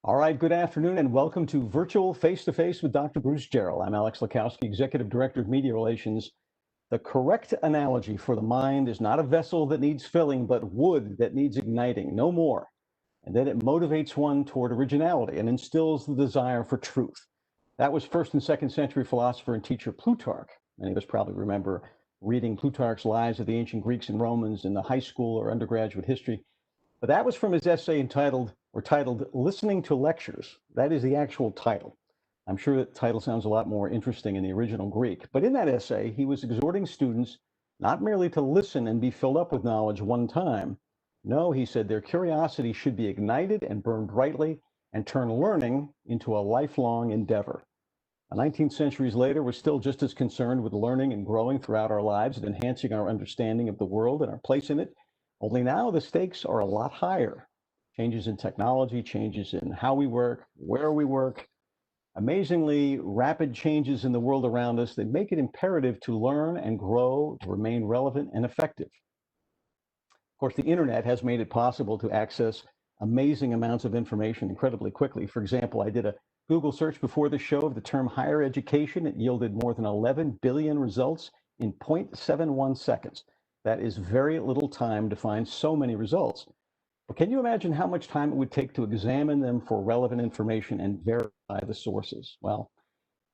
All right, good afternoon and welcome to Virtual Face-to-Face with Dr. Bruce Jarrell. I'm Alex Lakowski, Executive Director of Media Relations. The correct analogy for the mind is not a vessel that needs filling, but wood that needs igniting, no more. And then it motivates one toward originality and instills the desire for truth. That was first and second century philosopher and teacher Plutarch. Many of us probably remember reading Plutarch's Lives of the Ancient Greeks and Romans in the high school or undergraduate history. But that was from his essay titled Listening to Lectures. That is the actual title. I'm sure that title sounds a lot more interesting in the original Greek. But in that essay, he was exhorting students not merely to listen and be filled up with knowledge one time. No, he said their curiosity should be ignited and burn brightly and turn learning into a lifelong endeavor. 19 centuries later, we're still just as concerned with learning and growing throughout our lives and enhancing our understanding of the world and our place in it. Only now the stakes are a lot higher. Changes in technology, changes in how we work, where we work, amazingly rapid changes in the world around us that make it imperative to learn and grow, to remain relevant and effective. Of course, the internet has made it possible to access amazing amounts of information incredibly quickly. For example, I did a Google search before the show of the term higher education. It yielded more than 11 billion results in 0.71 seconds. That is very little time to find so many results. But can you imagine how much time it would take to examine them for relevant information and verify the sources? Well,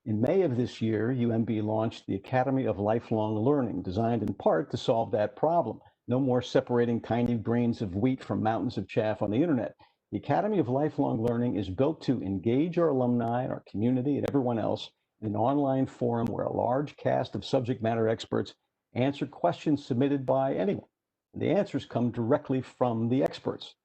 in May of this year, UMB launched the Academy of Lifelong Learning, designed in part to solve that problem. No more separating tiny grains of wheat from mountains of chaff on the internet. The Academy of Lifelong Learning is built to engage our alumni, our community, and everyone else in an online forum where a large cast of subject matter experts answer questions submitted by anyone. And the answers come directly from the experts.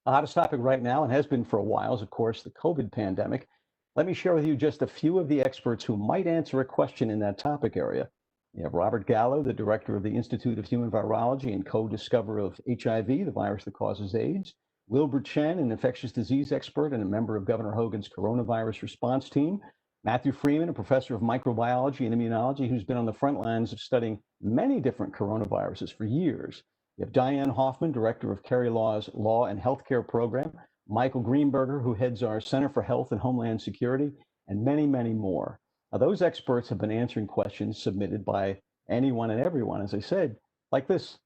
The hottest topic right now, and has been for a while, is of course the COVID pandemic. Let me share with you just a few of the experts who might answer a question in that topic area. We have Robert Gallo, the director of the Institute of Human Virology and co-discoverer of HIV, the virus that causes AIDS. Wilbur Chen, an infectious disease expert and a member of Governor Hogan's coronavirus response team. Matthew Freeman, a professor of microbiology and immunology who's been on the front lines of studying many different coronaviruses for years. You have Diane Hoffman, director of Kerry Law's Law and Healthcare Program. Michael Greenberger, who heads our Center for Health and Homeland Security, and many, many more. Now, those experts have been answering questions submitted by anyone and everyone, as I said, like this.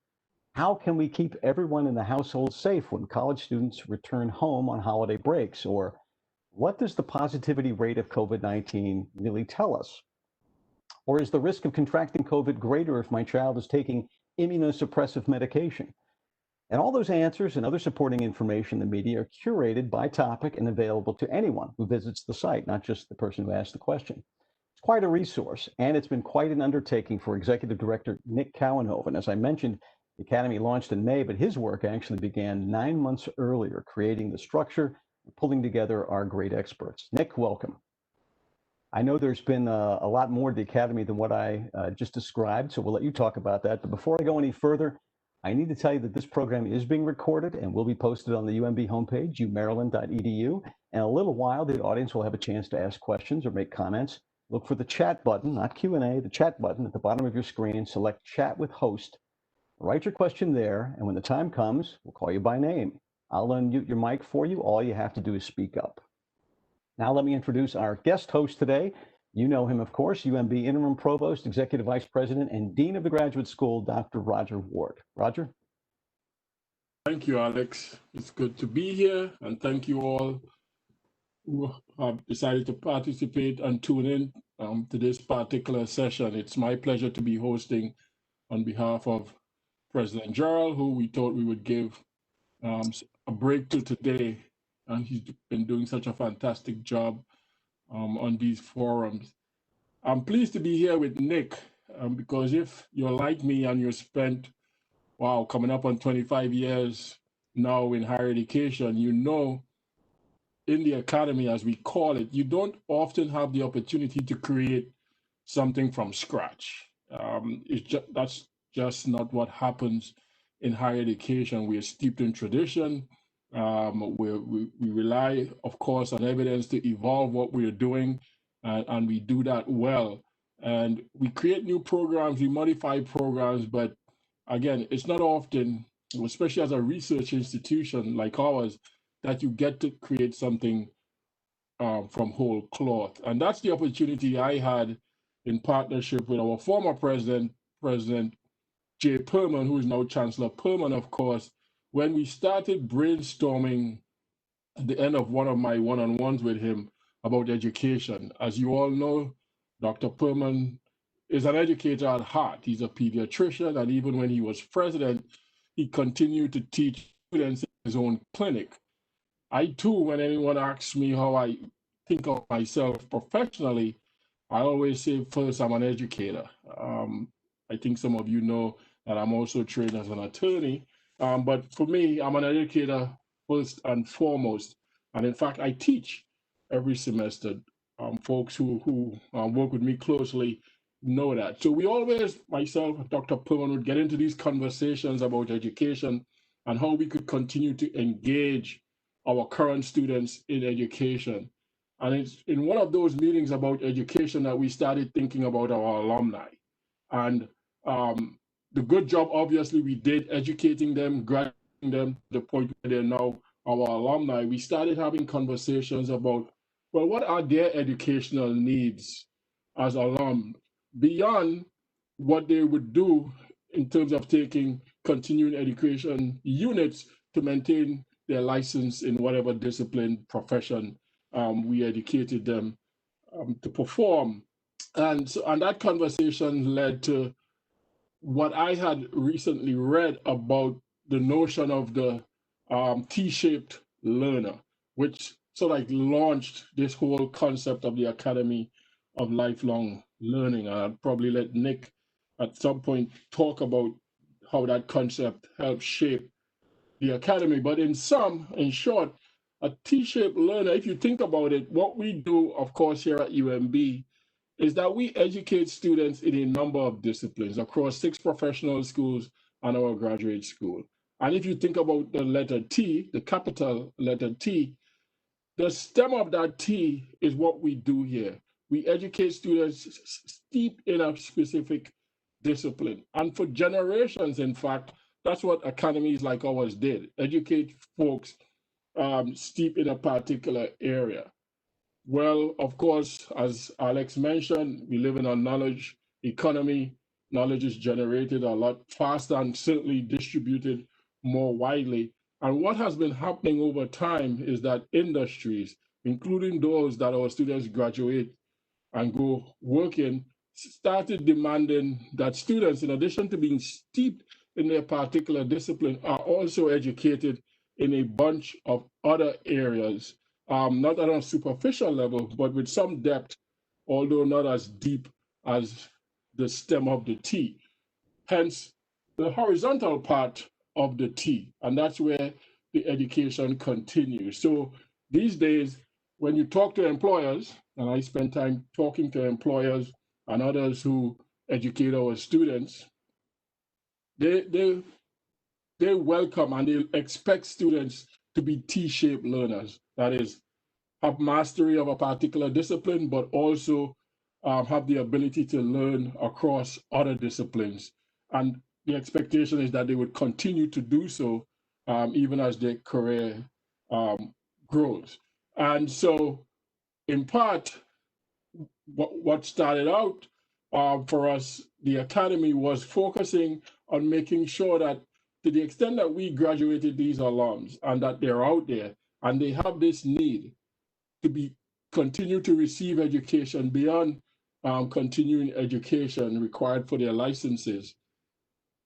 How can we keep everyone in the household safe when college students return home on holiday breaks? Or what does the positivity rate of COVID-19 really tell us? Or is the risk of contracting COVID greater if my child is taking immunosuppressive medication? And all those answers and other supporting information in the media are curated by topic and available to anyone who visits the site, not just the person who asked the question. It's quite a resource, and it's been quite an undertaking for Executive Director Nick Cowenhoven. As I mentioned, the Academy launched in May, but his work actually began 9 months earlier, creating the structure and pulling together our great experts. Nick, welcome. I know there's been a lot more to the Academy than what I just described, so we'll let you talk about that. But before I go any further, I need to tell you that this program is being recorded and will be posted on the UMB homepage, umaryland.edu. In a little while, the audience will have a chance to ask questions or make comments. Look for the chat button, not Q&A, the chat button at the bottom of your screen. Select Chat with Host. Write your question there, and when the time comes, we'll call you by name. I'll unmute your mic for you. All you have to do is speak up. Now let me introduce our guest host today. You know him, of course, UMB Interim Provost, Executive Vice President, and Dean of the Graduate School, Dr. Roger Ward. Roger? Thank you, Alex. It's good to be here, and thank you all who have decided to participate and tune in to this particular session. It's my pleasure to be hosting on behalf of President Jarrell, who we thought we would give a breakthrough today, and he's been doing such a fantastic job on these forums. I'm pleased to be here with Nick because if you're like me and you spent, coming up on 25 years now in higher education, you know, in the academy, as we call it, you don't often have the opportunity to create something from scratch. That's just not what happens in higher education. We are steeped in tradition. We rely, of course, on evidence to evolve what we're doing, and we do that well. And we create new programs, we modify programs, but again, it's not often, especially as a research institution like ours, that you get to create something from whole cloth. And that's the opportunity I had in partnership with our former president, President J. Perman, who is now Chancellor Perman, of course, when we started brainstorming at the end of one of my one-on-ones with him about education. As you all know, Dr. Perman is an educator at heart. He's a pediatrician, and even when he was president, he continued to teach students in his own clinic. I too, when anyone asks me how I think of myself professionally, I always say first, I'm an educator. I think some of you know that I'm also trained as an attorney. But for me, I'm an educator first and foremost. And in fact, I teach every semester. Folks who work with me closely know that. So we always, myself, Dr. Perman, would get into these conversations about education and how we could continue to engage our current students in education. And it's in one of those meetings about education that we started thinking about our alumni. And the good job, obviously, we did educating them, graduating them to the point where they're now our alumni. We started having conversations about, well, what are their educational needs as alum beyond what they would do in terms of taking continuing education units to maintain their license in whatever discipline, profession we educated them to perform. And that conversation led to what I had recently read about the notion of the T-shaped learner, which sort of like launched this whole concept of the Academy of Lifelong Learning. I'll probably let Nick at some point talk about how that concept helped shape the academy. But in short, a T-shaped learner, if you think about it, what we do, of course, here at UMB is that we educate students in a number of disciplines across 6 professional schools and our graduate school. And if you think about the letter T, the capital letter T, the stem of that T is what we do here. We educate students steeped in a specific discipline. And for generations, in fact, that's what academies like ours did, educate folks steeped in a particular area. Well, of course, as Alex mentioned, we live in a knowledge economy. Knowledge is generated a lot faster and certainly distributed more widely. And what has been happening over time is that industries, including those that our students graduate and go work in, started demanding that students, in addition to being steeped in their particular discipline, are also educated in a bunch of other areas, not on a superficial level, but with some depth, although not as deep as the stem of the T. Hence, the horizontal part of the T, and that's where the education continues. So these days, when you talk to employers, and I spend time talking to employers and others who educate our students, they welcome and they expect students to be T-shaped learners. That is, have mastery of a particular discipline, but also have the ability to learn across other disciplines. And the expectation is that they would continue to do so even as their career grows. And so, in part, what started out for us, the Academy, was focusing on making sure that to the extent that we graduated these alums and that they're out there and they have this need to continue to receive education beyond continuing education required for their licenses,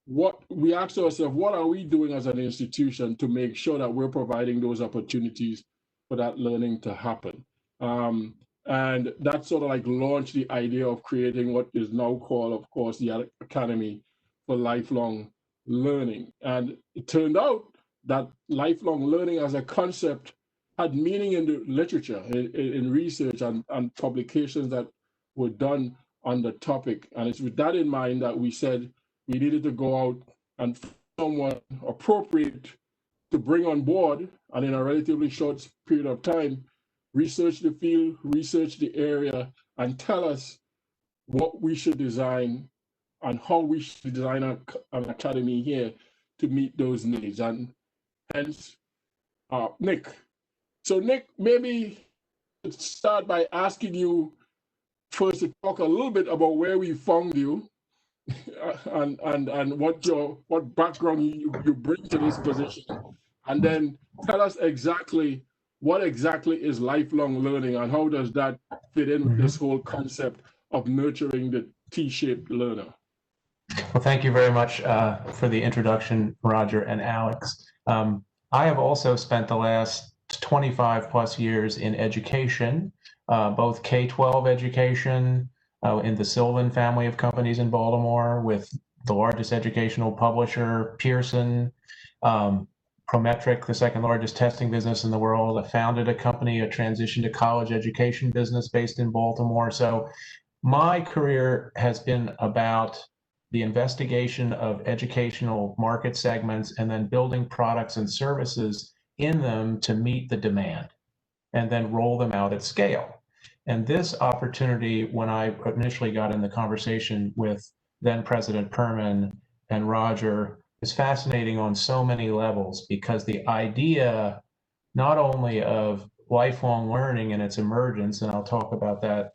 what we asked ourselves, what are we doing as an institution to make sure that we're providing those opportunities for that learning to happen? And that sort of like launched the idea of creating what is now called, of course, the Academy for Lifelong Learning. And it turned out that lifelong learning as a concept had meaning in the literature, in research and publications that were done on the topic. And it's with that in mind that we said we needed to go out and find someone appropriate to bring on board, and in a relatively short period of time, research the field, research the area, and tell us what we should design and how we should design an academy here to meet those needs. And hence, Nick, So Nick, maybe let's start by asking you first to talk a little bit about where we found you and what background you bring to this position, and then tell us exactly what exactly is lifelong learning and how does that fit in with this whole concept of nurturing the T-shaped learner. Well, thank you very much for the introduction, Roger and Alex. I have also spent the last 25 plus years in education, both K-12 education in the Sylvan family of companies in Baltimore with the largest educational publisher, Pearson, Prometric, the second largest testing business in the world. I founded a company, a transition to college education business based in Baltimore. So my career has been about the investigation of educational market segments and then building products and services in them to meet the demand and then roll them out at scale. And this opportunity, when I initially got in the conversation with then President Perman and Roger, is fascinating on so many levels because the idea not only of lifelong learning and its emergence, and I'll talk about that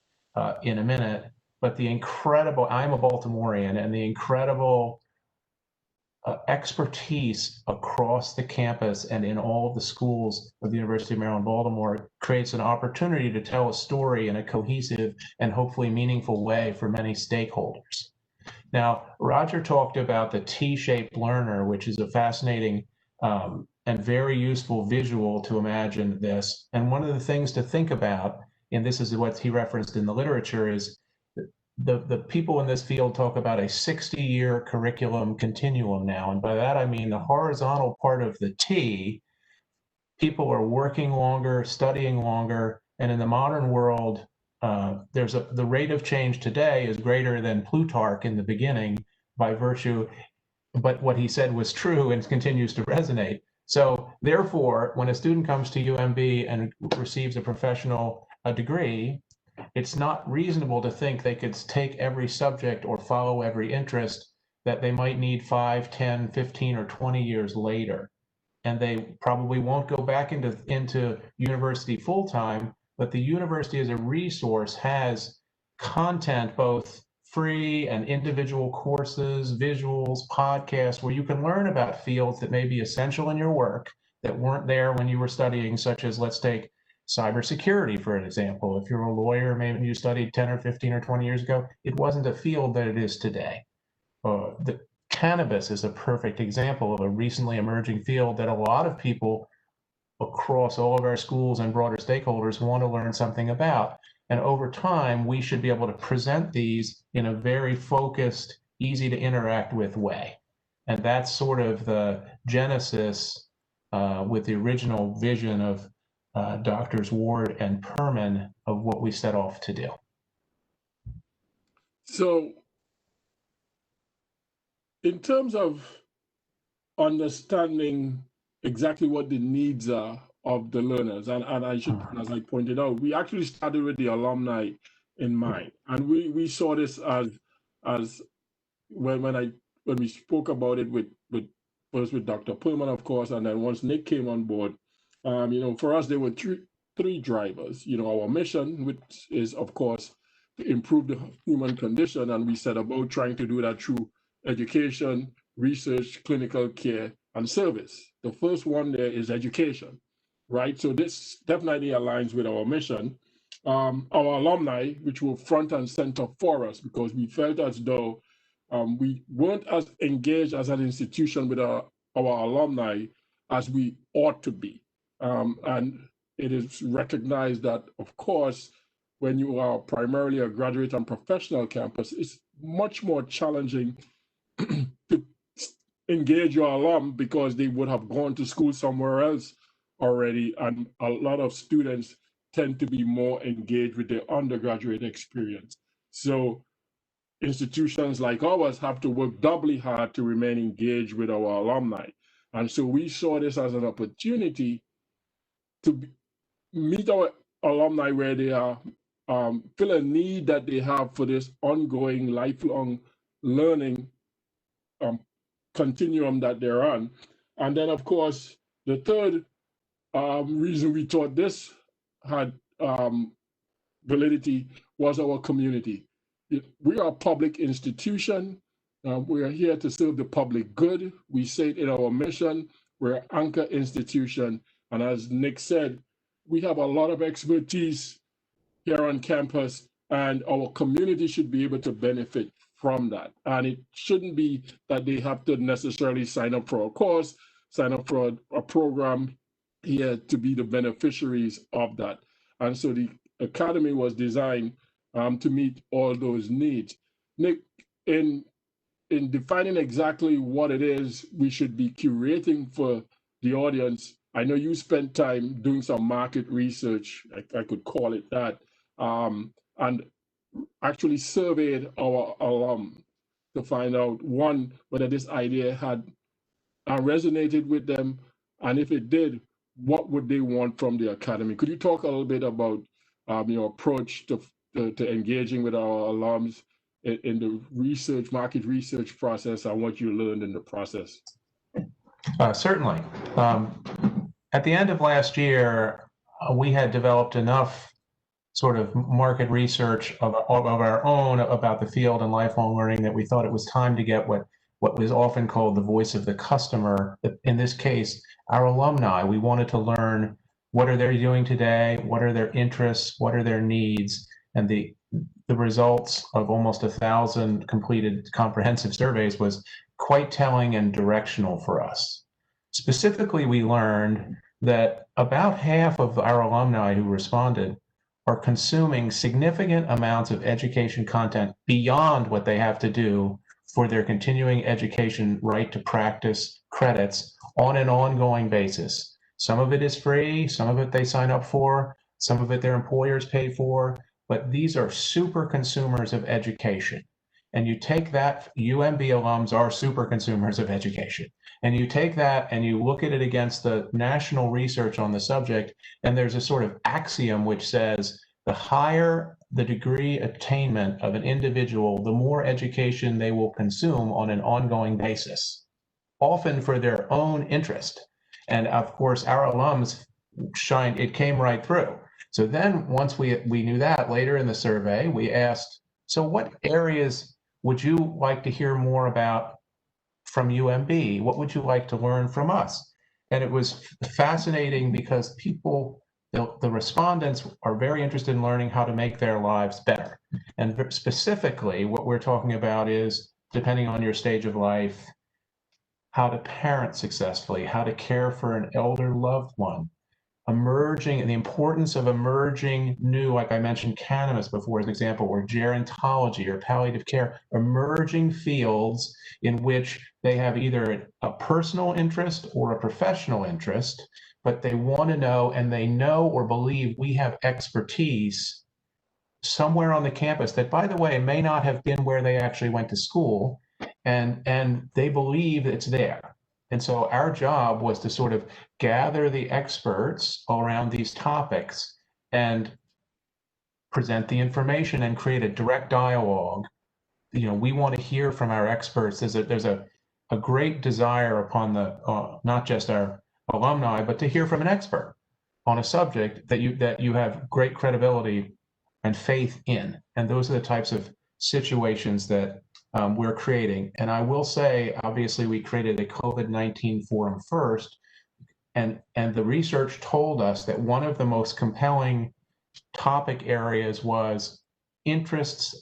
in a minute, but the incredible, I'm a Baltimorean, and the incredible expertise across the campus and in all of the schools of the University of Maryland, Baltimore creates an opportunity to tell a story in a cohesive and hopefully meaningful way for many stakeholders. Now, Roger talked about the T-shaped learner, which is a fascinating and very useful visual to imagine this. And one of the things to think about, and this is what he referenced in the literature, is the people in this field talk about a 60-year curriculum continuum now. And by that, I mean the horizontal part of the T, people are working longer, studying longer, and in the modern world, the rate of change today is greater than Plutarch in the beginning by virtue, but what he said was true and continues to resonate. So therefore, when a student comes to UMB and receives a professional degree, it's not reasonable to think they could take every subject or follow every interest that they might need 5, 10, 15, or 20 years later. And they probably won't go back into university full-time, but the university as a resource has content, both free and individual courses, visuals, podcasts, where you can learn about fields that may be essential in your work that weren't there when you were studying, such as, let's take cybersecurity, for an example. If you're a lawyer, maybe you studied 10 or 15 or 20 years ago, it wasn't a field that it is today. The cannabis is a perfect example of a recently emerging field that a lot of people across all of our schools and broader stakeholders want to learn something about. And over time, we should be able to present these in a very focused, easy to interact with way. And that's sort of the genesis with the original vision of Doctors Ward and Perman of what we set off to do. So in terms of understanding exactly what the needs are of the learners, and I should, as I pointed out, we actually started with the alumni in mind, and we saw this as when we spoke about it with first with Dr. Perman, of course, and then once Nick came on board, for us there were three drivers. Our mission, which is of course to improve the human condition, and we set about trying to do that through education, research, clinical care, and service. The first one there is education, right? So this definitely aligns with our mission. Our alumni, which were front and center for us, because we felt as though we weren't as engaged as an institution with our alumni as we ought to be. And it is recognized that, of course, when you are primarily a graduate and professional campus, it's much more challenging to engage your alum because they would have gone to school somewhere else already. And a lot of students tend to be more engaged with their undergraduate experience. So institutions like ours have to work doubly hard to remain engaged with our alumni. And so we saw this as an opportunity to meet our alumni where they are, fill a need that they have for this ongoing lifelong learning continuum that they're on. And then, of course, the third reason we thought this had validity was our community. We are a public institution. We are here to serve the public good. We say it in our mission. We're an anchor institution. And as Nick said, we have a lot of expertise here on campus, and our community should be able to benefit from that. And it shouldn't be that they have to necessarily sign up for a course, sign up for a program here to be the beneficiaries of that. And so the academy was designed to meet all those needs. Nick, in defining exactly what it is we should be curating for the audience, I know you spent time doing some market research, I could call it that, and actually surveyed our alum to find out, one, whether this idea had resonated with them, and if it did, what would they want from the academy? Could you talk a little bit about your approach to engaging with our alums in the research, market research process, and what you learned in the process? Certainly. At the end of last year, we had developed enough sort of market research of our own about the field and lifelong learning that we thought it was time to get what was often called the voice of the customer. In this case, our alumni. We wanted to learn, what are they doing today? What are their interests? What are their needs? And the results of almost 1,000 completed comprehensive surveys was quite telling and directional for us. Specifically, we learned that about half of our alumni who responded are consuming significant amounts of education content beyond what they have to do for their continuing education right to practice credits on an ongoing basis. Some of it is free, some of it they sign up for, some of it their employers pay for, but these are super consumers of education. And you take that, UMB alums are super consumers of education. And you take that and you look at it against the national research on the subject, and there's a sort of axiom which says the higher the degree attainment of an individual, the more education they will consume on an ongoing basis, often for their own interest. And of course, our alums shined, it came right through. So then once we knew that, later in the survey, we asked, so what areas would you like to hear more about from UMB? What would you like to learn from us? And it was fascinating because people, the respondents are very interested in learning how to make their lives better. And specifically, what we're talking about is, depending on your stage of life, how to parent successfully, how to care for an elder loved one, emerging, and the importance of emerging new, like I mentioned cannabis before as an example, or gerontology or palliative care, emerging fields in which they have either a personal interest or a professional interest, but they want to know, and they know or believe we have expertise somewhere on the campus that, by the way, may not have been where they actually went to school, and they believe it's there. And so our job was to sort of gather the experts around these topics and present the information and create a direct dialogue. You know, we want to hear from our experts. There's a great desire upon the not just our alumni, but to hear from an expert on a subject that you have great credibility and faith in. And those are the types of situations that we're creating. And I will say, obviously, we created a COVID-19 forum first, and the research told us that one of the most compelling topic areas was interests,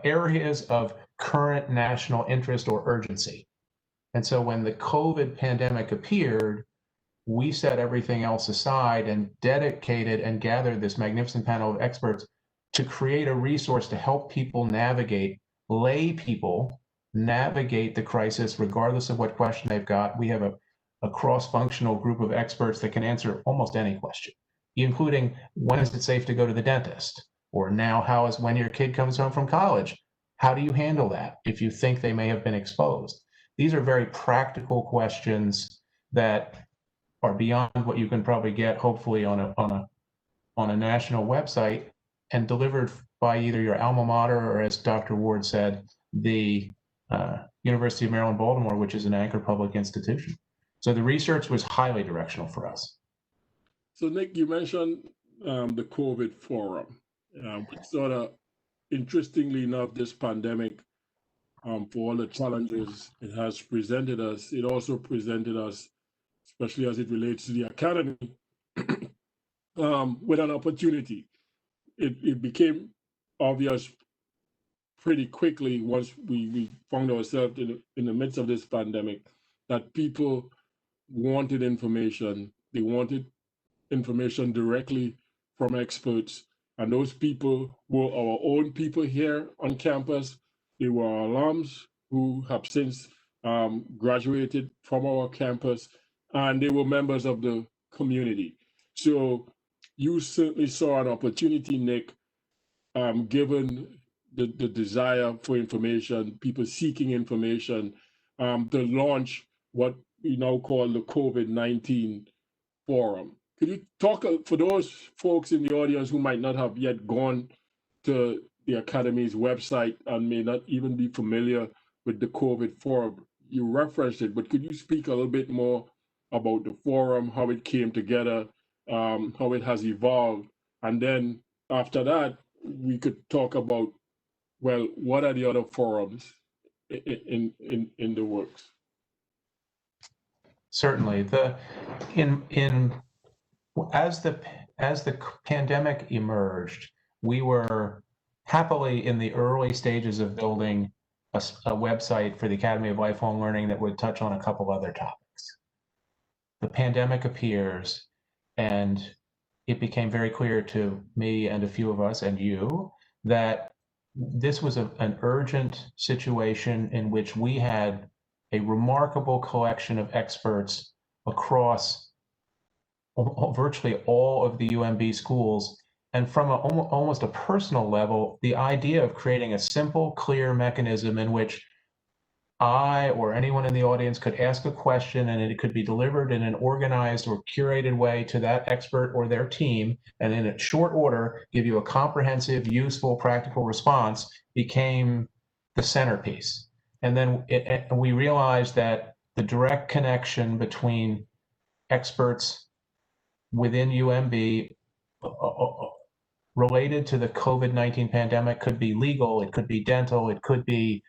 areas of current national interest or urgency. And so when the COVID pandemic appeared, we set everything else aside and dedicated and gathered this magnificent panel of experts to create a resource to help people navigate, lay people navigate the crisis regardless of what question they've got. We have a cross-functional group of experts that can answer almost any question, including when is it safe to go to the dentist? Or now, when your kid comes home from college, how do you handle that if you think they may have been exposed? These are very practical questions that are beyond what you can probably get, hopefully, on a national website, and delivered by either your alma mater or, as Dr. Ward said, the University of Maryland, Baltimore, which is an anchor public institution. So the research was highly directional for us. So Nick, you mentioned the COVID forum, which sort of, interestingly enough, this pandemic, for all the challenges it has presented us, it also presented us, especially as it relates to the academy, with an opportunity. It became obvious pretty quickly once we found ourselves in the midst of this pandemic that people wanted information. They wanted information directly from experts. And those people were our own people here on campus. They were our alums who have since graduated from our campus, and they were members of the community. So you certainly saw an opportunity, Nick, given the desire for information, people seeking information, to launch what we now call the COVID-19 forum. Could you talk, for those folks in the audience who might not have yet gone to the Academy's website and may not even be familiar with the COVID forum? You referenced it, but could you speak a little bit more about the forum, how it came together, how it has evolved, and then after that, we could talk about, well, what are the other forums in the works? Certainly, as the pandemic emerged, we were happily in the early stages of building a website for the Academy of Lifelong Learning that would touch on a couple other topics. The pandemic appears, and it became very clear to me and a few of us and you that this was an urgent situation in which we had a remarkable collection of experts across virtually all of the UMB schools. And from almost a personal level, the idea of creating a simple, clear mechanism in which I or anyone in the audience could ask a question and it could be delivered in an organized or curated way to that expert or their team, and in a short order give you a comprehensive, useful, practical response became the centerpiece. And then we realized that the direct connection between experts within UMB related to the COVID-19 pandemic could be legal, it could be dental, it could be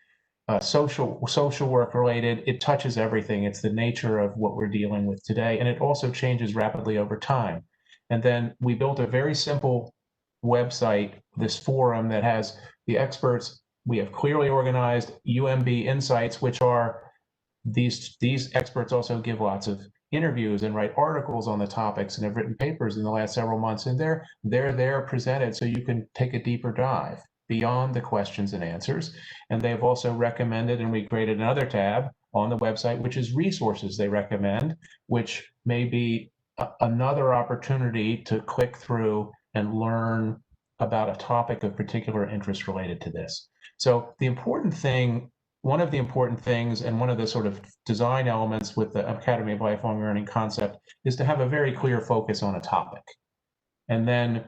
social work related. It touches everything. It's the nature of what we're dealing with today. And it also changes rapidly over time. And then we built a very simple website, this forum that has the experts. We have clearly organized UMB insights, which are these experts also give lots of interviews and write articles on the topics and have written papers in the last several months. And they're there presented so you can take a deeper dive beyond the questions and answers. And they've also recommended, and we created another tab on the website, which is resources they recommend, which may be another opportunity to click through and learn about a topic of particular interest related to this. So the important thing, one of the important things, and one of the sort of design elements with the Academy of Lifelong Learning concept is to have a very clear focus on a topic. And then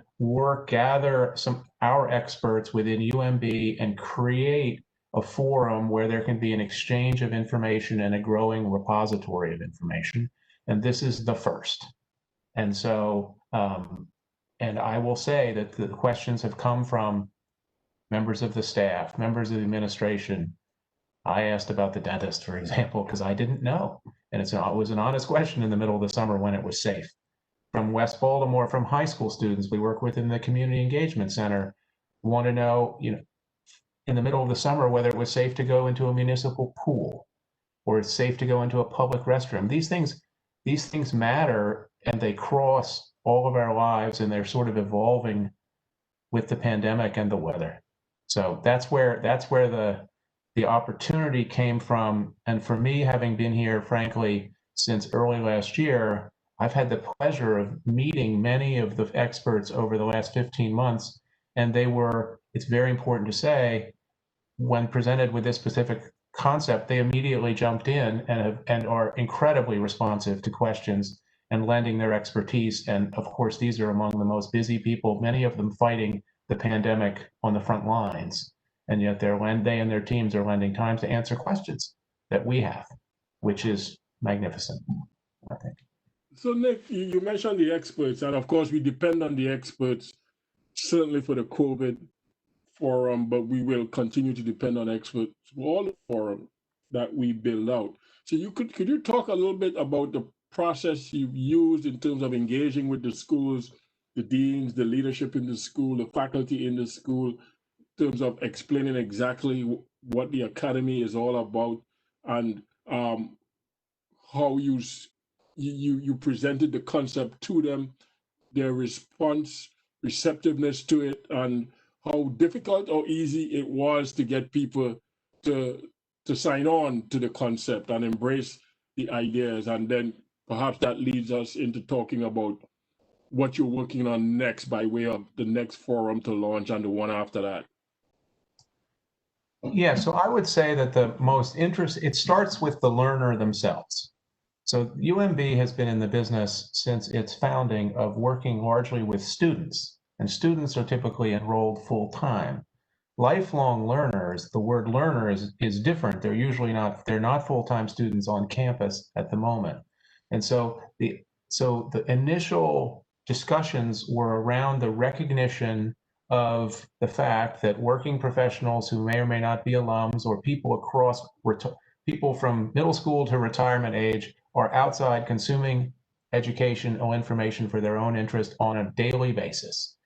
gather our experts within UMB and create a forum where there can be an exchange of information and a growing repository of information. And this is the first. And so, and I will say that the questions have come from members of the staff, members of the administration. I asked about the dentist, for example, because I didn't know. And it was an honest question in the middle of the summer when it was safe. From West Baltimore, from high school students we work with in the Community Engagement Center, want to know, in the middle of the summer, whether it was safe to go into a municipal pool or it's safe to go into a public restroom. These things matter, and they cross all of our lives, and they're sort of evolving with the pandemic and the weather. So that's where the opportunity came from. And for me, having been here, frankly, since early last year, I've had the pleasure of meeting many of the experts over the last 15 months, and it's very important to say, when presented with this specific concept, they immediately jumped in and are incredibly responsive to questions and lending their expertise. And of course, these are among the most busy people, many of them fighting the pandemic on the front lines. And yet they and their teams are lending time to answer questions that we have, which is magnificent, I think. So Nick, you mentioned the experts, and of course we depend on the experts, certainly for the COVID forum, but we will continue to depend on experts for all the forum that we build out. So could you talk a little bit about the process you've used in terms of engaging with the schools, the deans, the leadership in the school, the faculty in the school, in terms of explaining exactly what the academy is all about, and how you presented the concept to them, their response, receptiveness to it, and how difficult or easy it was to get people to sign on to the concept and embrace the ideas. And then perhaps that leads us into talking about what you're working on next by way of the next forum to launch and the one after that. Yeah, so I would say that it starts with the learner themselves. So UMB has been in the business since its founding of working largely with students, and students are typically enrolled full time. Lifelong learners, the word learner is different. They're not full-time students on campus at the moment. And so the initial discussions were around the recognition of the fact that working professionals who may or may not be alums, or people from middle school to retirement age, are outside consuming education or information for their own interest on a daily basis.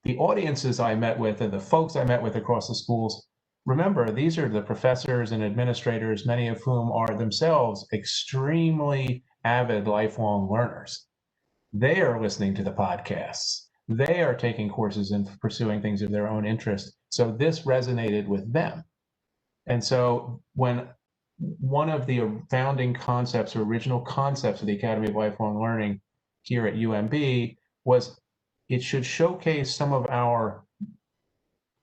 The audiences I met with and the folks I met with across the schools, remember, these are the professors and administrators, many of whom are themselves extremely avid lifelong learners. They are listening to the podcasts. They are taking courses and pursuing things of their own interest. So this resonated with them. And so when one of the founding concepts or original concepts of the Academy of Lifelong Learning here at UMB was it should showcase some of our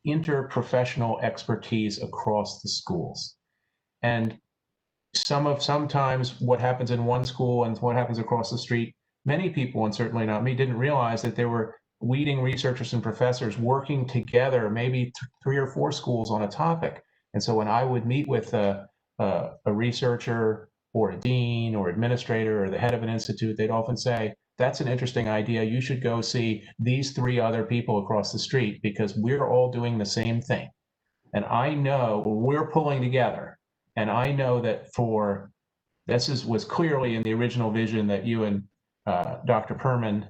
interprofessional expertise across the schools. And sometimes what happens in one school and what happens across the street, many people, and certainly not me, didn't realize that there were leading researchers and professors working together, maybe 3 or 4 schools on a topic. And so when I would meet with a researcher or a dean or administrator or the head of an institute, they'd often say, that's an interesting idea. You should go see these 3 other people across the street because we're all doing the same thing. And I know we're pulling together. And I know that was clearly in the original vision that you and Dr. Perman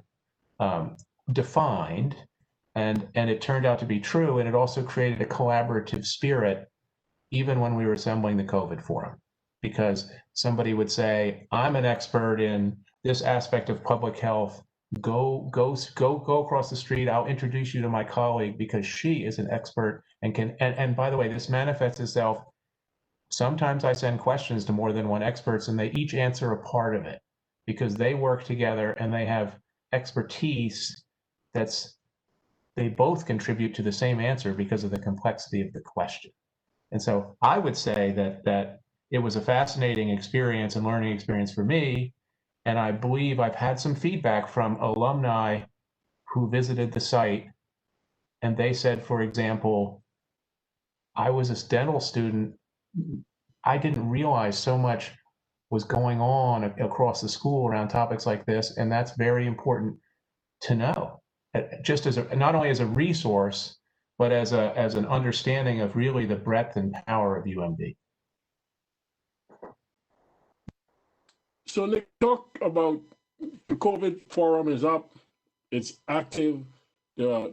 defined, and it turned out to be true. And it also created a collaborative spirit even when we were assembling the COVID forum, because somebody would say, I'm an expert in this aspect of public health. Go across the street. I'll introduce you to my colleague because she is an expert and by the way, this manifests itself. Sometimes I send questions to more than one experts and they each answer a part of it because they work together and they have expertise they both contribute to the same answer because of the complexity of the question. And so I would say that it was a fascinating experience and learning experience for me. And I believe I've had some feedback from alumni who visited the site. And they said, for example, I was a dental student. I didn't realize so much was going on across the school around topics like this. And that's very important to know, just not only as a resource, but as an understanding of really the breadth and power of UMB. So Nick, talk about the COVID forum is up. It's active. There are a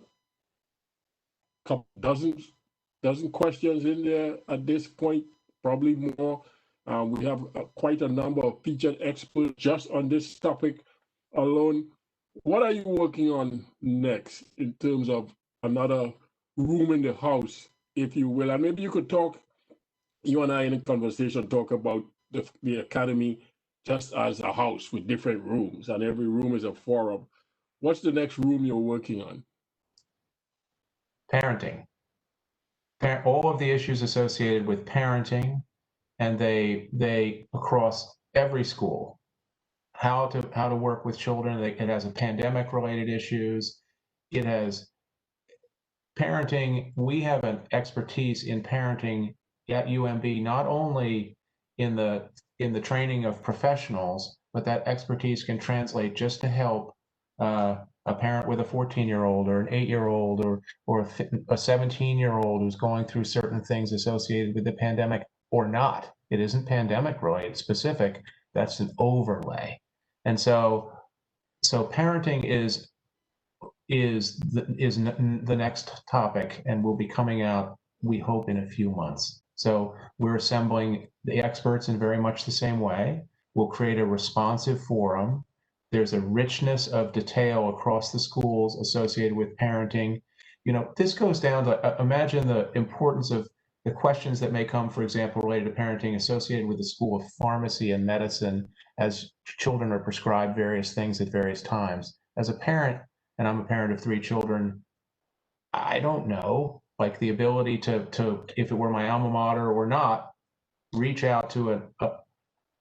couple dozen questions in there at this point, probably more. We have quite a number of featured experts just on this topic alone. What are you working on next in terms of another room in the house, if you will? And maybe you could talk, you and I in a conversation, talk about the academy just as a house with different rooms, and every room is a forum. What's the next room you're working on? Parenting. All of the issues associated with parenting, and they across every school. How to work with children. It has a pandemic-related issues. It has parenting. We have an expertise in parenting at UMB, not only in the training of professionals, but that expertise can translate just to help a parent with a 14-year-old or an 8-year-old or a 17-year-old who's going through certain things associated with the pandemic or not. It isn't pandemic related specific. That's an overlay. And so parenting is the next topic, and will be coming out, we hope, in a few months. So we're assembling the experts in very much the same way. We'll create a responsive forum. There's a richness of detail across the schools associated with parenting. You know, this goes down to imagine the importance of the questions that may come, for example, related to parenting associated with the School of Pharmacy and Medicine, as children are prescribed various things at various times. As a parent, and I'm a parent of 3 children, I don't know, like the ability to if it were my alma mater or not, reach out to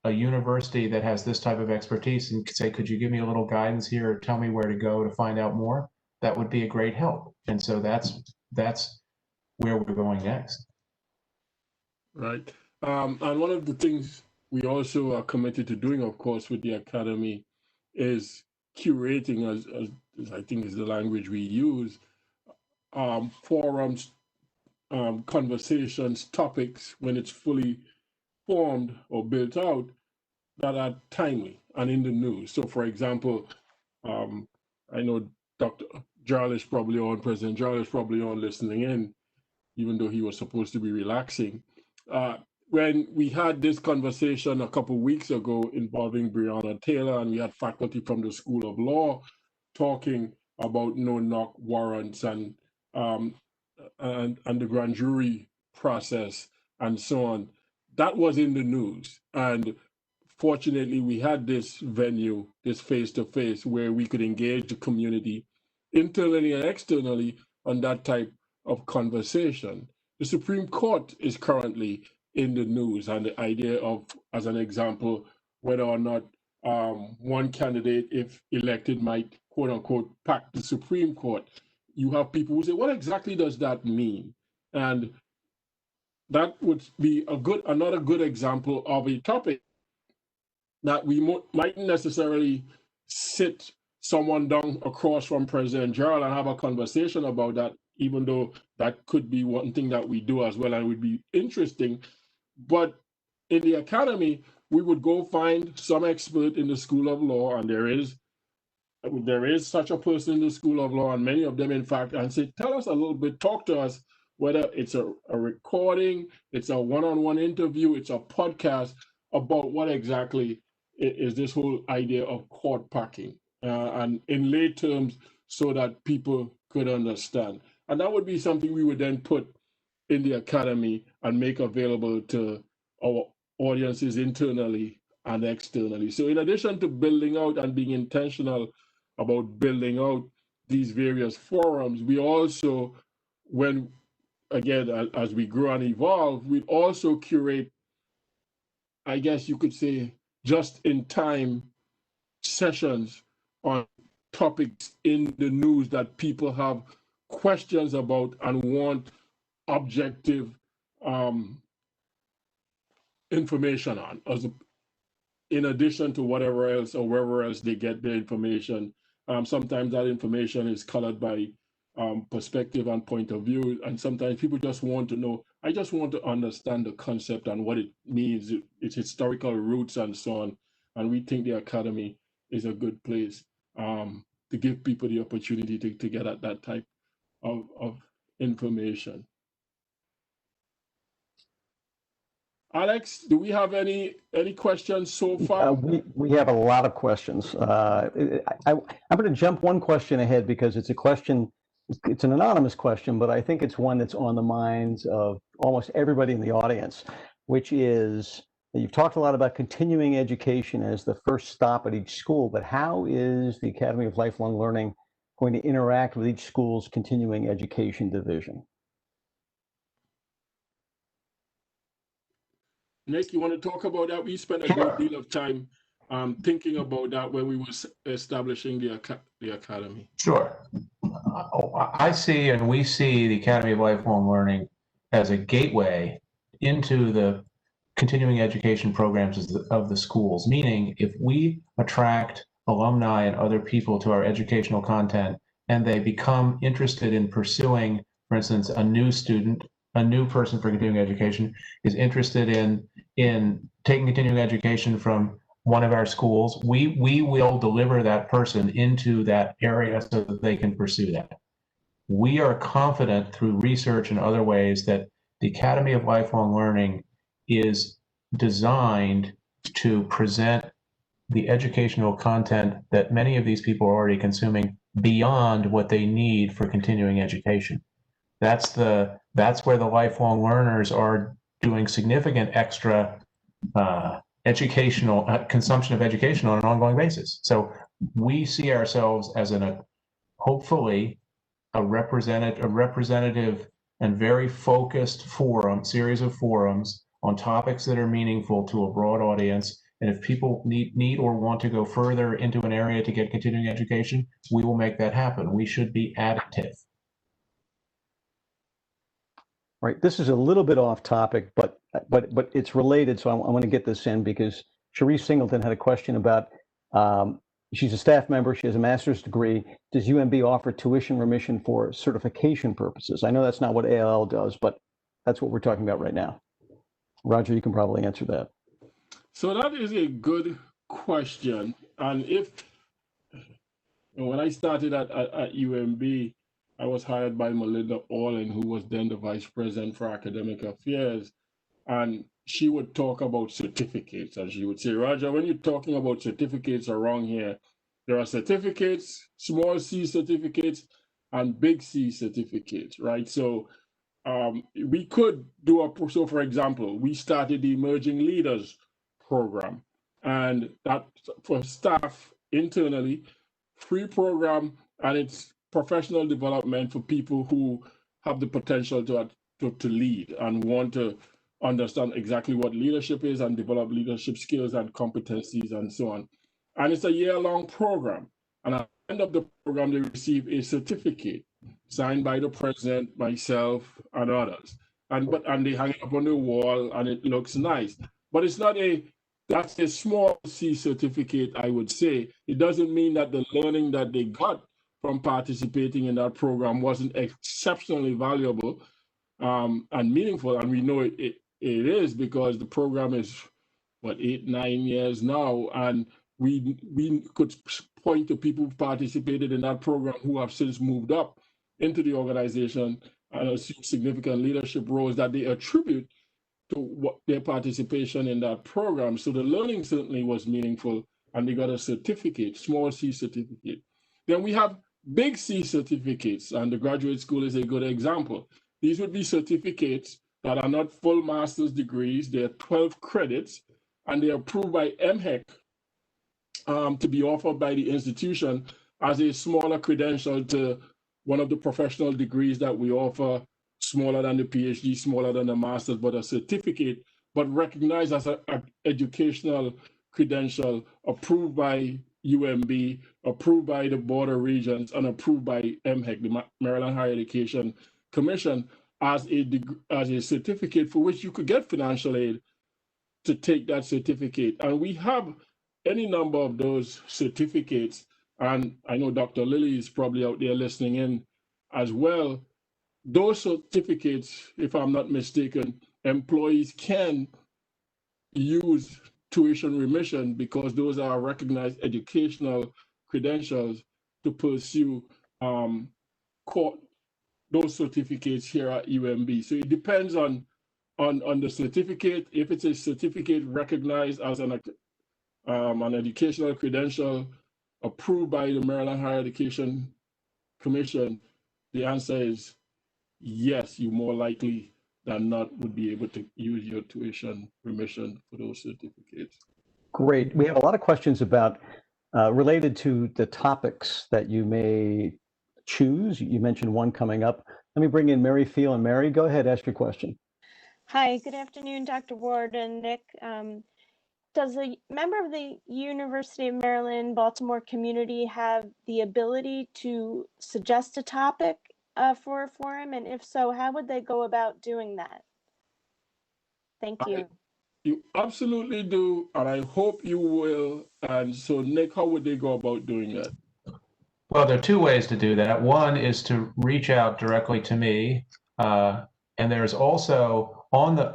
a university that has this type of expertise and say, could you give me a little guidance here, or tell me where to go to find out more? That would be a great help. And so that's where we're going next. Right. And one of the things we also are committed to doing, of course, with the Academy is curating, as I think is the language we use, forums, conversations, topics, when it's fully formed or built out, that are timely and in the news. So, for example, I know Dr. Jarrell is probably on, President Jarrell is probably on listening in, even though he was supposed to be relaxing. When we had this conversation a couple of weeks ago involving Breonna Taylor, and we had faculty from the School of Law talking about no-knock warrants and the grand jury process and so on, that was in the news. And fortunately, we had this venue, this face-to-face, where we could engage the community internally and externally on that type of conversation. The Supreme Court is currently in the news, and the idea of, as an example, whether or not one candidate, if elected, might quote unquote pack the Supreme Court. You have people who say, what exactly does that mean? And that would be another good example of a topic that we mightn't necessarily sit someone down across from President Jarrell and have a conversation about that, even though that could be one thing that we do as well and would be interesting. But in the Academy, we would go find some expert in the School of Law, and there is such a person in the School of Law, and many of them, in fact, and say, tell us a little bit, talk to us, whether it's a recording, it's a one-on-one interview, it's a podcast, about what exactly is this whole idea of court packing, and in lay terms, so that people could understand. And that would be something we would then put in the Academy and make available to our audiences internally and externally. So in addition to building out and being intentional about building out these various forums, we also, again, as we grow and evolve, we also curate, I guess you could say, just-in-time sessions on topics in the news that people have questions about and want objective information on, in addition to whatever else or wherever else they get their information. Sometimes that information is colored by perspective and point of view, and sometimes people just want to know, I just want to understand the concept and what it means, its historical roots and so on. And we think the Academy is a good place to give people the opportunity to get at that type of information. Alex, do we have any questions so far? We have a lot of questions. I'm going to jump one question ahead because it's a question, it's an anonymous question, but I think it's one that's on the minds of almost everybody in the audience, which is, you've talked a lot about continuing education as the first stop at each school, but how is the Academy of Lifelong Learning going to interact with each school's continuing education division? Nick, you want to talk about that? We spent a great deal of time thinking about that when we were establishing the Academy. Sure. I see, and we see the Academy of Lifelong Learning as a gateway into the continuing education programs of the schools, meaning if we attract alumni and other people to our educational content and they become interested in pursuing, for instance, a new student, a new person for continuing education is interested in taking continuing education from one of our schools, we will deliver that person into that area so that they can pursue that. We are confident through research and other ways that the Academy of Lifelong Learning is designed to present the educational content that many of these people are already consuming beyond what they need for continuing education. That's where the lifelong learners are doing significant extra educational consumption of education on an ongoing basis. So we see ourselves as hopefully a representative and very focused series of forums on topics that are meaningful to a broad audience. And if people need or want to go further into an area to get continuing education, we will make that happen. We should be additive. Right. This is a little bit off topic, but it's related. So I want to get this in because Cherise Singleton had a question about, she's a staff member. She has a master's degree. Does UMB offer tuition remission for certification purposes? I know that's not what ALL does, but that's what we're talking about right now. Roger, you can probably answer that. So that is a good question. And when I started at UMB, I was hired by Melinda Orlin, who was then the vice president for academic affairs. And she would talk about certificates. And she would say, Roger, when you're talking about certificates around here, there are certificates, small C certificates, and big C certificates, right? So we could do so for example, we started the Emerging Leaders program, and that for staff internally, free program, and it's professional development for people who have the potential to lead and want to understand exactly what leadership is and develop leadership skills and competencies and so on. And it's a year-long program. And at the end of the program, they receive a certificate signed by the president, myself, and others. And they hang it up on the wall, and it looks nice. But it's not that's a small C certificate, I would say. It doesn't mean that the learning that they got from participating in that program wasn't exceptionally valuable and meaningful. And we know it is, because the program is, 8-9 years now. And we could point to people who participated in that program who have since moved up into the organization and assumed significant leadership roles that they attribute to what their participation in that program. So the learning certainly was meaningful, and they got a certificate, small C certificate. Then we have big C certificates, and the graduate school is a good example. These would be certificates that are not full master's degrees. They're 12 credits, and they're approved by MHEC to be offered by the institution as a smaller credential to one of the professional degrees that we offer, smaller than the PhD, smaller than the master's, but a certificate, but recognized as an educational credential, approved by UMB, approved by the border regions, and approved by MHEC, the Maryland Higher Education Commission, as a certificate for which you could get financial aid to take that certificate. And we have any number of those certificates. And I know Dr. Lilly is probably out there listening in as well. Those certificates, if I'm not mistaken, employees can use tuition remission because those are recognized educational credentials to pursue those certificates here at UMB. So it depends on the certificate. If it's a certificate recognized as an educational credential approved by the Maryland Higher Education Commission, the answer is yes, you more likely than not would be able to use your tuition remission for those certificates. Great. We have a lot of questions about related to the topics that you may choose. You mentioned one coming up. Let me bring in Mary Field. And Mary, go ahead, ask your question. Hi, good afternoon, Dr. Ward and Nick. Does a member of the University of Maryland, Baltimore community have the ability to suggest a topic for a forum? And if so, how would they go about doing that? Thank you. You absolutely do, and I hope you will. And so, Nick, how would they go about doing that? Well, there are two ways to do that. One is to reach out directly to me, and there's also on the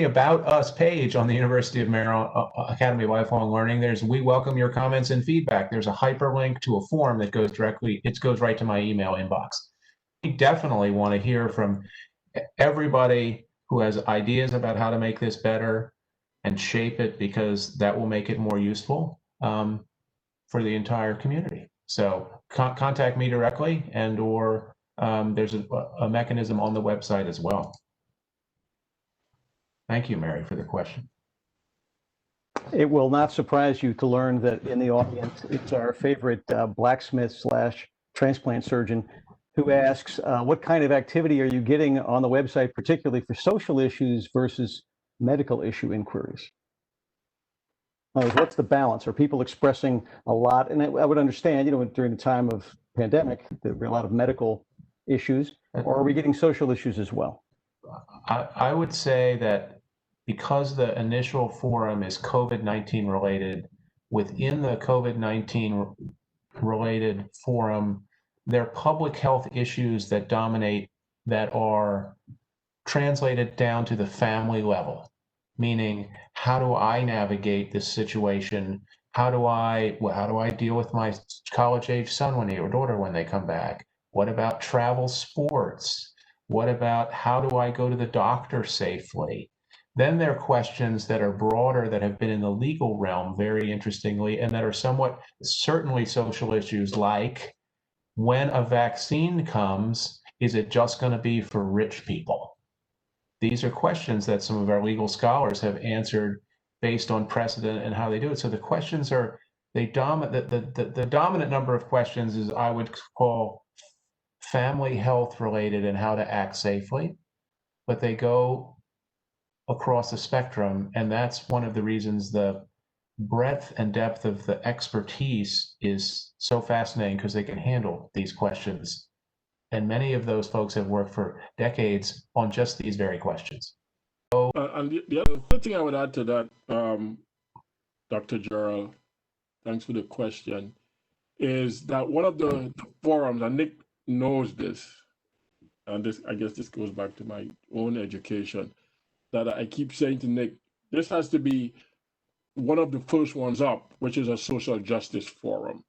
About Us page on the University of Maryland Academy of Lifelong Learning. We welcome your comments and feedback. There's a hyperlink to a form that goes right to my email inbox. We definitely want to hear from everybody who has ideas about how to make this better and shape it, because that will make it more useful for the entire community. So contact me directly, and or there's a mechanism on the website as well. Thank you, Mary, for the question. It will not surprise you to learn that in the audience, it's our favorite blacksmith / transplant surgeon who asks, what kind of activity are you getting on the website, particularly for social issues versus medical issue inquiries? What's the balance? Are people expressing a lot? And I would understand, during the time of pandemic, there were a lot of medical issues, or are we getting social issues as well? I would say that because the initial forum is COVID-19 related, within the COVID-19 related forum, there are public health issues that dominate, that are translated down to the family level, meaning how do I navigate this situation? How do I deal with my college-age son or daughter when they come back? What about travel sports? What about how do I go to the doctor safely? Then there are questions that are broader, that have been in the legal realm, very interestingly, and that are somewhat certainly social issues, like when a vaccine comes, is it just going to be for rich people? These are questions that some of our legal scholars have answered based on precedent and how they do it. So the questions are, the dominant number of questions is, I would call, family health related and how to act safely, but they go across the spectrum. And that's one of the reasons the breadth and depth of the expertise is so fascinating, because they can handle these questions. And many of those folks have worked for decades on just these very questions. And the other thing I would add to that, Dr. Jarrell, thanks for the question, is that one of the forums, and Nick knows this, and I guess this goes back to my own education, that I keep saying to Nick, this has to be one of the first ones up, which is a social justice forum,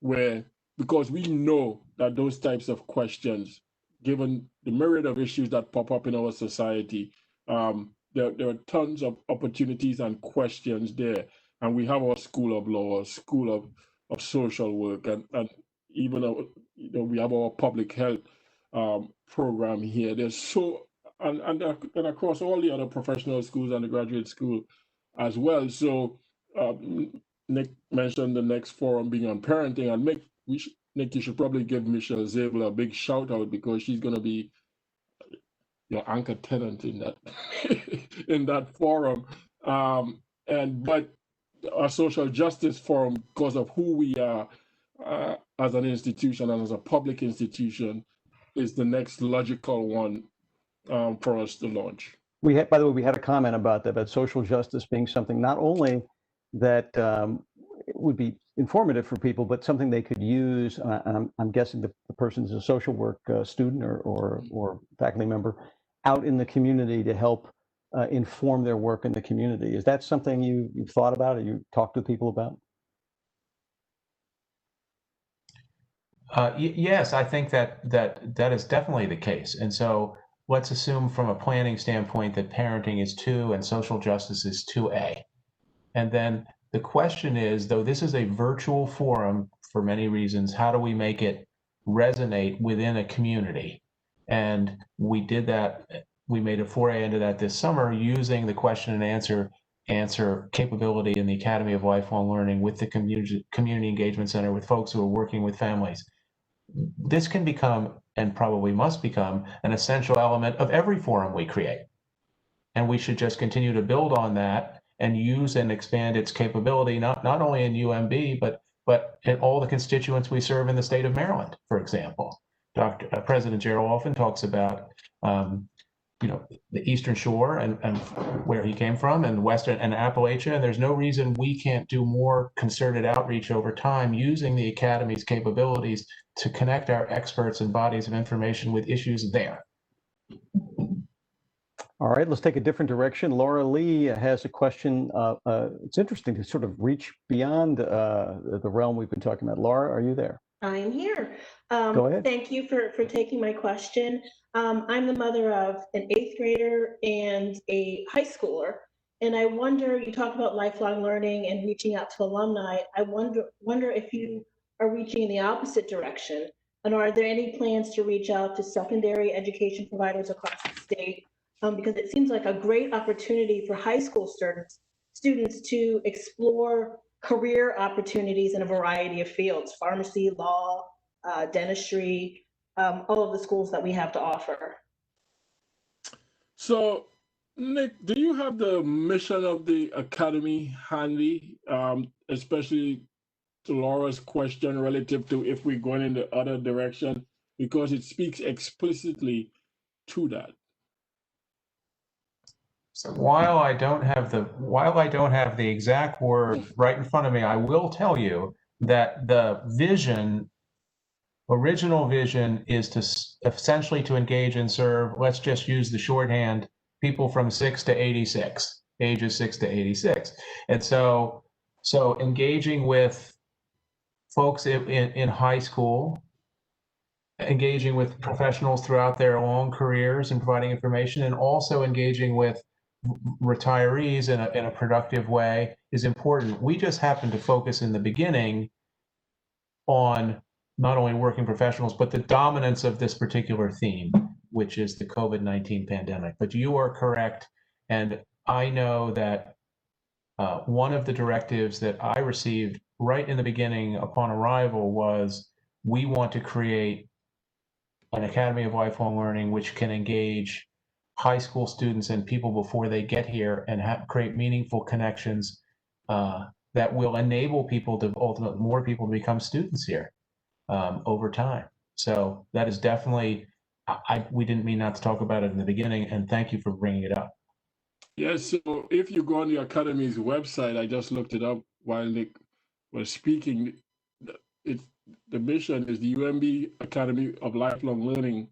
because we know that those types of questions, given the myriad of issues that pop up in our society, there are tons of opportunities and questions there. And we have our School of Law, School of Social Work, and even we have our public health program here. There's and across all the other professional schools and the graduate school as well. So Nick mentioned the next forum being on parenting, and Nick, you should probably give Michelle Zabel a big shout out, because she's going to be your anchor tenant in that in that forum. But our social justice forum, because of who we are as an institution and as a public institution, is the next logical one for us to launch. By the way, we had a comment about that, about social justice being something not only that would be informative for people, but something they could use. I'm guessing the person is a social work student or faculty member out in the community to help inform their work in the community. Is that something you've thought about, or you talked to people about? Yes, I think that is definitely the case. And so let's assume from a planning standpoint that parenting is 2 and social justice is 2A. And then the question is, though this is a virtual forum for many reasons, how do we make it resonate within a community? And we did that. We made a foray into that this summer using the question and answer capability in the Academy of Lifelong Learning with the Community Engagement Center, with folks who are working with families. This can become, and probably must become, an essential element of every forum we create. And we should just continue to build on that and use and expand its capability, not only in UMB, but in all the constituents we serve in the state of Maryland, for example. President Jarrell often talks about the Eastern Shore and where he came from, and Western and Appalachia. And there's no reason we can't do more concerted outreach over time using the Academy's capabilities to connect our experts and bodies of information with issues there. All right, let's take a different direction. Laura Lee has a question. It's interesting to sort of reach beyond the realm we've been talking about. Laura, are you there? I am here. Go ahead. Thank you for taking my question. I'm the mother of an 8th grader and a high schooler. And I wonder, you talk about lifelong learning and reaching out to alumni. I wonder if you are reaching in the opposite direction. And are there any plans to reach out to secondary education providers across the state? Because it seems like a great opportunity for high school students to explore career opportunities in a variety of fields: pharmacy, law, dentistry, all of the schools that we have to offer. So, Nick, do you have the mission of the Academy handy, especially to Laura's question relative to if we're going in the other direction, because it speaks explicitly to that? So while I don't have the exact word right in front of me, I will tell you that the original vision is to essentially to engage and serve, let's just use the shorthand, people from 6 to 86, ages 6 to 86. And so engaging with folks in high school, engaging with professionals throughout their long careers and providing information, and also engaging with retirees in a productive way is important. We just happen to focus in the beginning on not only working professionals, but the dominance of this particular theme, which is the COVID-19 pandemic. But you are correct. And I know that one of the directives that I received right in the beginning upon arrival was, we want to create an Academy of Lifelong Learning which can engage high school students and people before they get here and create meaningful connections that will enable people to ultimately, more people to become students here over time. So that is definitely, we didn't mean not to talk about it in the beginning, and thank you for bringing it up. Yes, so if you go on the Academy's website, I just looked it up while Nick was speaking. The mission is the UMB Academy of Lifelong Learning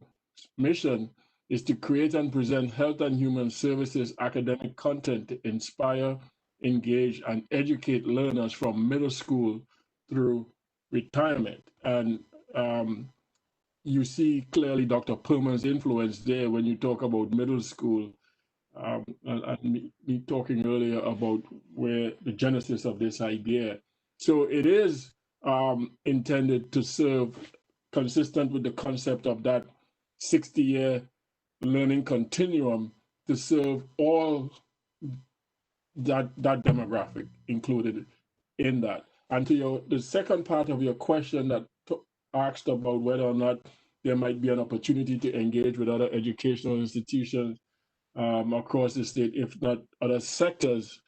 mission is to create and present health and human services academic content to inspire, engage, and educate learners from middle school through retirement. And you see clearly Dr. Pullman's influence there when you talk about middle school, and me talking earlier about where the genesis of this idea. So it is intended to serve, consistent with the concept of that 60-year learning continuum, to serve all that demographic included in that. And to the second part of your question that asked about whether or not there might be an opportunity to engage with other educational institutions across the state, if not other sectors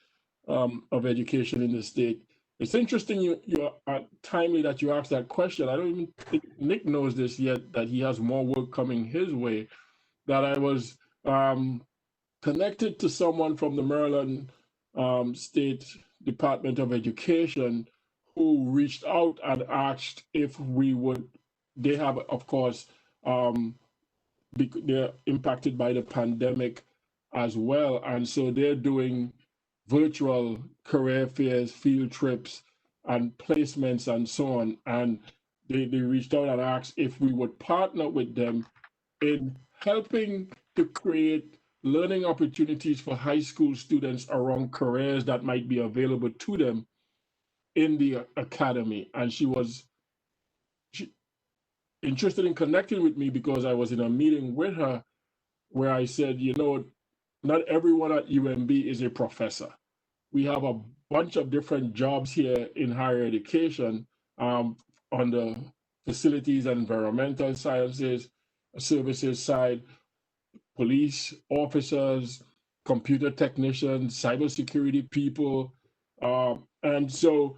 of education in the state. It's interesting you are timely that you asked that question. I don't even think Nick knows this yet, that he has more work coming his way, that I was connected to someone from the Maryland State Department of Education who reached out and asked if we would, they have, of course, they're impacted by the pandemic as well. And so they're doing virtual career fairs, field trips, and placements and so on. And they reached out and asked if we would partner with them in helping to create learning opportunities for high school students around careers that might be available to them in the academy. And she was interested in connecting with me because I was in a meeting with her where I said, you know, not everyone at UMB is a professor. We have a bunch of different jobs here in higher education on the facilities and environmental sciences, services side, police officers, computer technicians, cybersecurity people, and so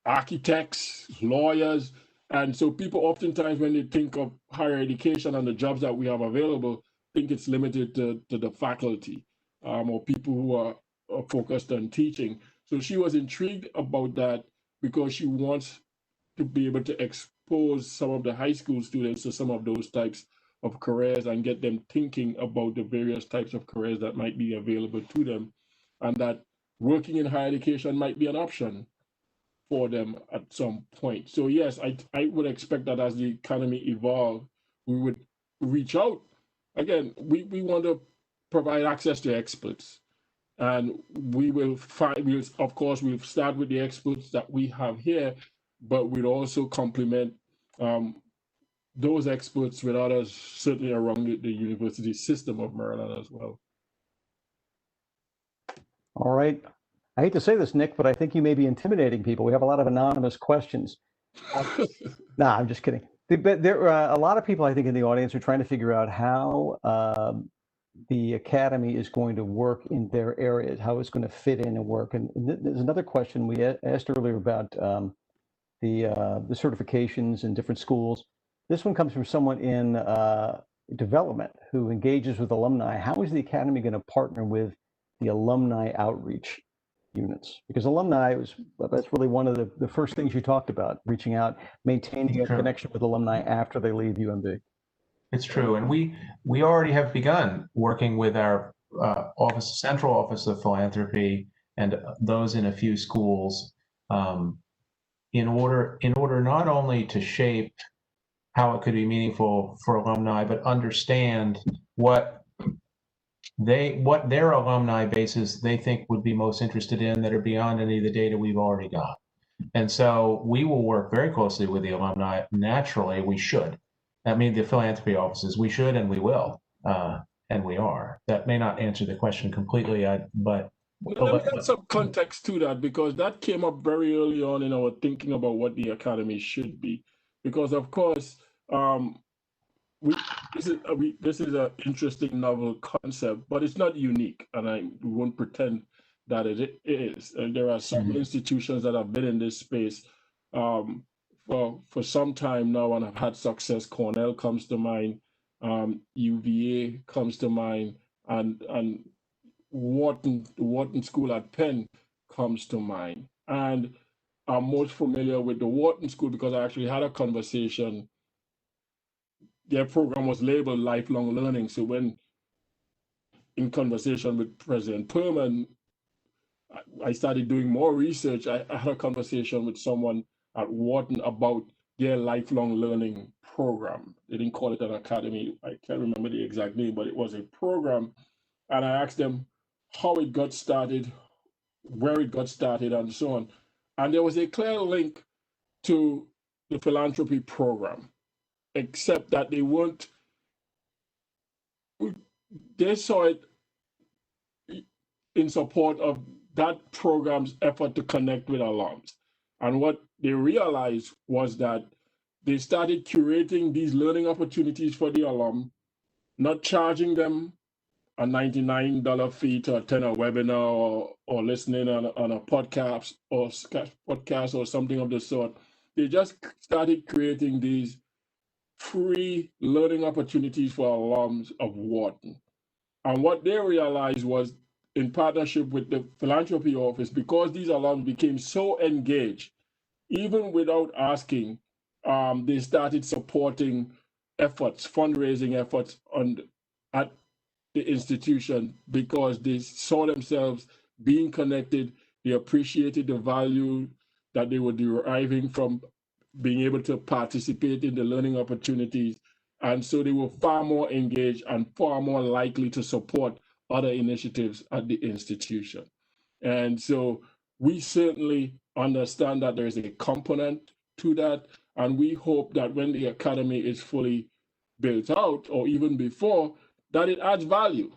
architects, lawyers. And so people oftentimes, when they think of higher education and the jobs that we have available, think it's limited to the faculty or people who are focused on teaching. So she was intrigued about that because she wants to be able to expose some of the high school students to some of those types of careers and get them thinking about the various types of careers that might be available to them, and that working in higher education might be an option for them at some point. So yes, I would expect that as the economy evolves, we would reach out. Again, we want to provide access to experts. And we will find, of course, we'll start with the experts that we have here, but we'll also complement those experts with others, certainly around the university system of Maryland as well. All right. I hate to say this, Nick, but I think you may be intimidating people. We have a lot of anonymous questions. No, I'm just kidding. But there are a lot of people, I think, in the audience are trying to figure out how the academy is going to work in their areas, how it's going to fit in and work. And there's another question we asked earlier about the certifications in different schools. This one comes from someone in development who engages with alumni. How is the academy going to partner with the alumni outreach units? Because alumni that's really one of the first things you talked about, reaching out, maintaining a connection with alumni after they leave UMB. It's true, and we already have begun working with our central office of philanthropy and those in a few schools in order not only to shape how it could be meaningful for alumni, but understand what their alumni bases they think would be most interested in that are beyond any of the data we've already got. And so we will work very closely with the alumni. Naturally, we should. I mean, the philanthropy offices, we should and we will, and we are. That may not answer the question completely, but let me add some context to that, because that came up very early on in our thinking about what the academy should be. Because of course, this is an interesting novel concept, but it's not unique, and I won't pretend that it is. There are some institutions that have been in this space for some time now and have had success. Cornell comes to mind, UVA comes to mind, and Wharton School at Penn comes to mind. And I'm most familiar with the Wharton School because I actually had a conversation. Their program was labeled lifelong learning. So when in conversation with President Perman, I started doing more research. I had a conversation with someone at Wharton about their lifelong learning program. They didn't call it an academy. I can't remember the exact name, but it was a program. And I asked them how it got started, where it got started, and so on. And there was a clear link to the philanthropy program, except that they saw it in support of that program's effort to connect with alums. And what they realized was that they started curating these learning opportunities for the alum, not charging them a $99 fee to attend a webinar or listening on a podcast or something of the sort. They just started creating these free learning opportunities for alums of Wharton. And what they realized was, in partnership with the philanthropy office, because these alums became so engaged, even without asking, they started supporting efforts, fundraising efforts at the institution, because they saw themselves being connected. They appreciated the value that they were deriving from being able to participate in the learning opportunities. And so they were far more engaged and far more likely to support other initiatives at the institution. And so we certainly understand that there is a component to that. And we hope that when the academy is fully built out, or even before, that it adds value.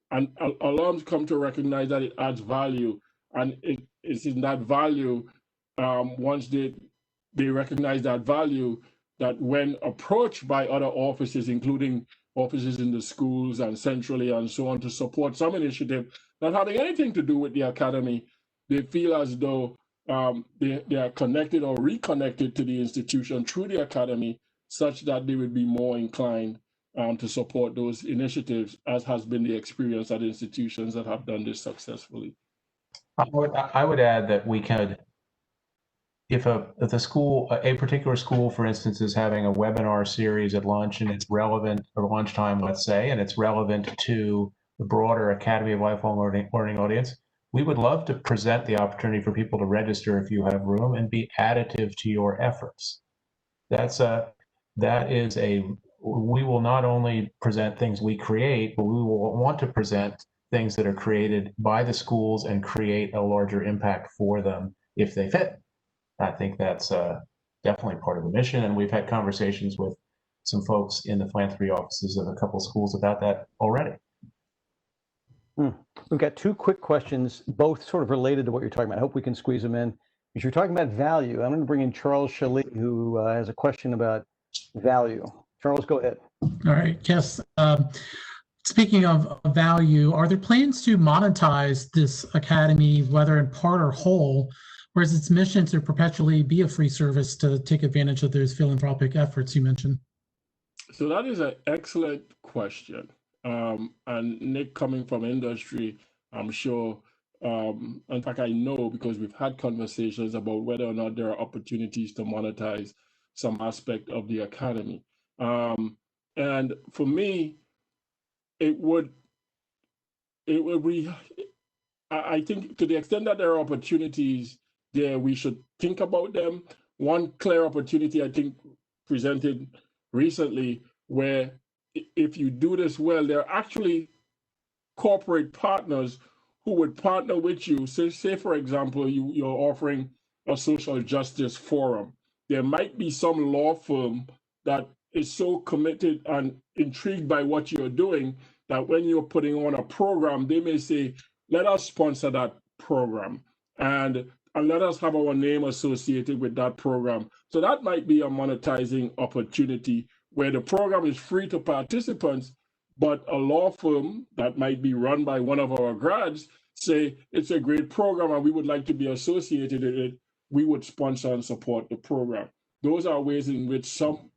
And alums come to recognize that it adds value. And it's in that value, once they recognize that value, that when approached by other offices, including offices in the schools and centrally and so on, to support some initiative not having anything to do with the academy, they feel as though they are connected or reconnected to the institution through the academy, such that they would be more inclined to support those initiatives, as has been the experience at institutions that have done this successfully. I would add that we could, if a particular school, for instance, is having a webinar series at lunch and it's relevant, or lunchtime, let's say, and it's relevant to the broader Academy of Lifelong Learning audience, we would love to present the opportunity for people to register if you have room and be additive to your efforts. We will not only present things we create, but we will want to present things that are created by the schools and create a larger impact for them if they fit. I think that's definitely part of the mission, and we've had conversations with some folks in the philanthropy offices of a couple of schools about that already. We've got two quick questions, both sort of related to what you're talking about. I hope we can squeeze them in. If you're talking about value, I'm going to bring in Charles Chalet, who has a question about value. Charles, go ahead. All right. Yes. Speaking of value, are there plans to monetize this academy, whether in part or whole, or is its mission to perpetually be a free service to take advantage of those philanthropic efforts you mentioned? So that is an excellent question. And Nick, coming from industry, I'm sure, in fact, I know because we've had conversations about whether or not there are opportunities to monetize some aspect of the academy. And for me, I think to the extent that there are opportunities there, we should think about them. One clear opportunity, I think, presented recently, where if you do this well, there are actually corporate partners who would partner with you. Say for example, you're offering a social justice forum. There might be some law firm that is so committed and intrigued by what you're doing that when you're putting on a program, they may say, let us sponsor that program and let us have our name associated with that program. So that might be a monetizing opportunity where the program is free to participants, but a law firm that might be run by one of our grads say, it's a great program and we would like to be associated with it. We would sponsor and support the program. Those are ways in which some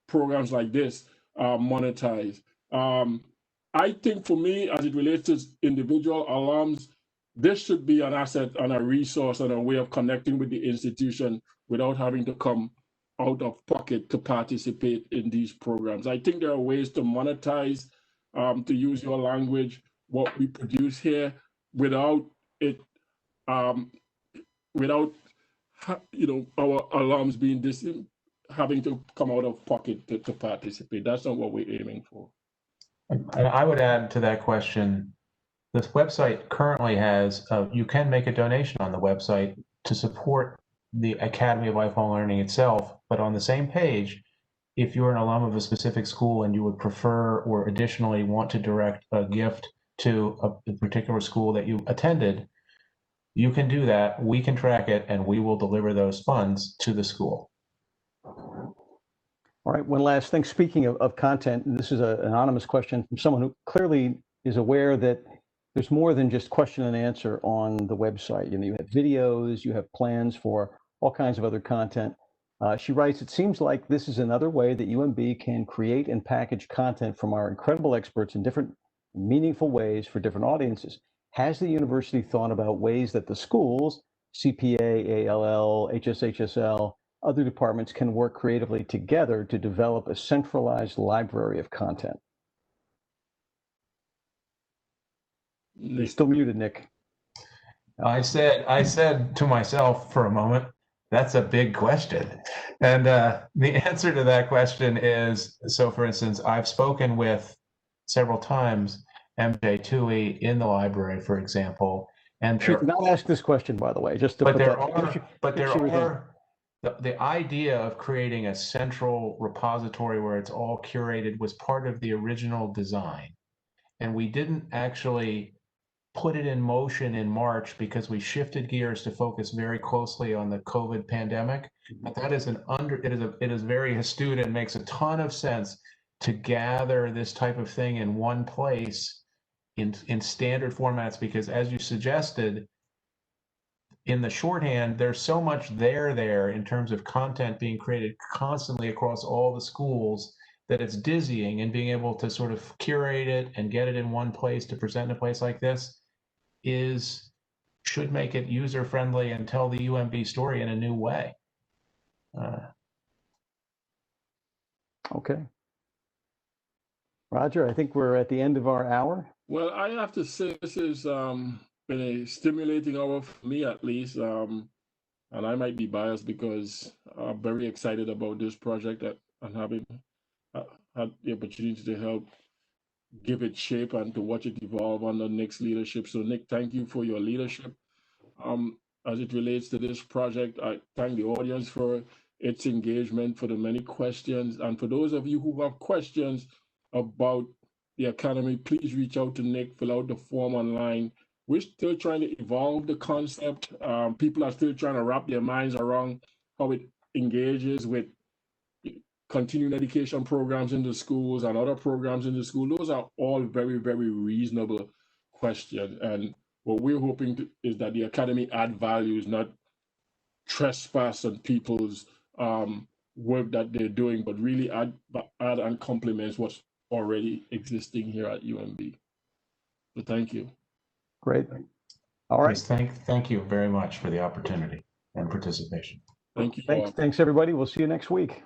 programs like this monetize. I think for me, as it relates to individual alums, this should be an asset and a resource and a way of connecting with the institution without having to come out of pocket to participate in these programs. I think there are ways to monetize, to use your language, what we produce here without it, without our alums being having to come out of pocket to participate. That's not what we're aiming for. And I would add to that question, this website currently has, you can make a donation on the website to support the Academy of Lifelong Learning itself, but on the same page, if you're an alum of a specific school and you would prefer or additionally want to direct a gift to a particular school that you attended, you can do that. We can track it and we will deliver those funds to the school. All right, one last thing. Speaking of content, and this is an anonymous question from someone who clearly is aware that there's more than just question and answer on the website. You have videos, you have plans for all kinds of other content. She writes, it seems like this is another way that UMB can create and package content from our incredible experts in different meaningful ways for different audiences. Has the university thought about ways that the schools, CPA, ALL, HSHSL, other departments can work creatively together to develop a centralized library of content? You're still muted, Nick. I said to myself for a moment, that's a big question. And the answer to that question is, so for instance, I've spoken with several times MJ Toohey in the library, for example. And she did not ask this question, by the way, just to put that. The idea of creating a central repository where it's all curated was part of the original design. And we didn't actually put it in motion in March because we shifted gears to focus very closely on the COVID pandemic. But that is it is very astute and makes a ton of sense to gather this type of thing in one place in standard formats, because as you suggested, in the shorthand, there's so much there in terms of content being created constantly across all the schools that it's dizzying, and being able to sort of curate it and get it in one place to present in a place like this should make it user friendly and tell the UMB story in a new way. Okay. Roger, I think we're at the end of our hour. Well, I have to say this has been a stimulating hour for me, at least. And I might be biased because I'm very excited about this project and having had the opportunity to help give it shape and to watch it evolve under Nick's leadership. So Nick, thank you for your leadership. As it relates to this project, I thank the audience for its engagement, for the many questions. And for those of you who have questions about the Academy, please reach out to Nick, fill out the form online. We're still trying to evolve the concept. People are still trying to wrap their minds around how it engages with continuing education programs in the schools and other programs in the school. Those are all very, very reasonable questions. And what we're hoping is that the Academy add values, not trespass on people's work that they're doing, but really add and complements what's already existing here at UMB. So thank you. Great. All right. Yes, thank you very much for the opportunity and participation. Thank you all. Thanks everybody. We'll see you next week.